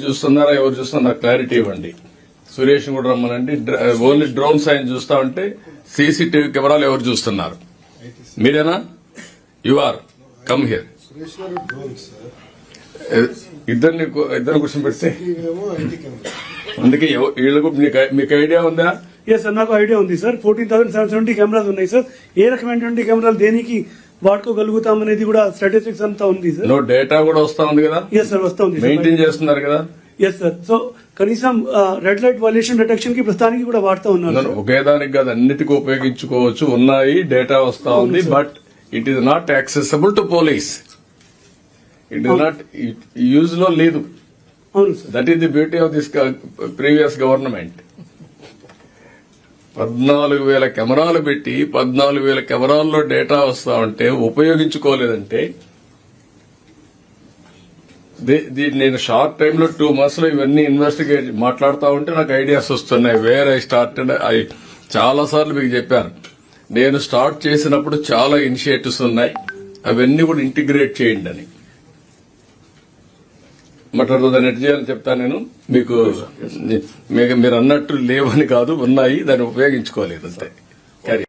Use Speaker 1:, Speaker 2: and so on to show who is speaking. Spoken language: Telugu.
Speaker 1: చూస్తున్నారా ఎవరు చూస్తున్నా క్లారిటీ ఇవ్వండి. సురేష్ కూడా రమ్మనండి. ఓన్లీ డ్రోన్స్ ఆయన చూస్తా ఉంటే సీసీటీవీ కెమెరాలు ఎవరు చూస్తున్నారు? మీరేనా? You are come here. ఇద్దరు కూర్చోబెడితే అందుకే వీళ్ళకు మీకు ఐడియా ఉందా?
Speaker 2: ఎస్ సార్, నాకు ఐడియా ఉంది సార్. 14,770 కెమెరాస్ ఉన్నాయి సార్. ఏ రకమైనటువంటి కెమెరాలు దేనికి వాడుకోగలుగుతాం అనేది కూడా స్టాటిస్టిక్స్ అంతా ఉంది సార్.
Speaker 1: నో డేటా కూడా వస్తా ఉంది కదా?
Speaker 2: ఎస్ సార్, వస్తా ఉంది.
Speaker 1: మెయింటైన్ చేస్తున్నారు కదా?
Speaker 2: Yes sir. సో కనీసం రెడ్ లైట్ వైలేషన్ డిటెక్షన్ కి ప్రస్తుతానికి కూడా వాడుతూ ఉన్నారు.
Speaker 1: ఒకే దానికి కాదు, అన్నిటికీ ఉపయోగించుకోవచ్చు. ఉన్నాయి, డేటా వస్తా ఉంది. But it is not accessible to police. It is not use లో లేదు.
Speaker 2: అవును sir.
Speaker 1: That is the beauty of this previous government. 14,000 కెమెరాలు పెట్టి 14,000 కెమెరాల్లో డేటా వస్తా ఉంటే ఉపయోగించుకోలేదంటే నేను షార్ట్ టైమ్ లో 2 months లో ఇవన్నీ ఇన్వెస్టిగేట్ మాట్లాడుతూ ఉంటే నాకు ఐడియాస్ వస్తున్నాయి. Where I started. చాలా సార్లు మీకు చెప్పాను, నేను స్టార్ట్ చేసినప్పుడు చాలా ఇనిషియేటివ్స్ ఉన్నాయి, అవన్నీ కూడా ఇంటిగ్రేట్ చేయండి అని. మటర్ దాన్ని ఎట్ చేయాలని చెప్తాను నేను మీకు. మీరు అన్నట్టు లేవని కాదు, ఉన్నాయి, దాన్ని ఉపయోగించుకోలేదు అంతే.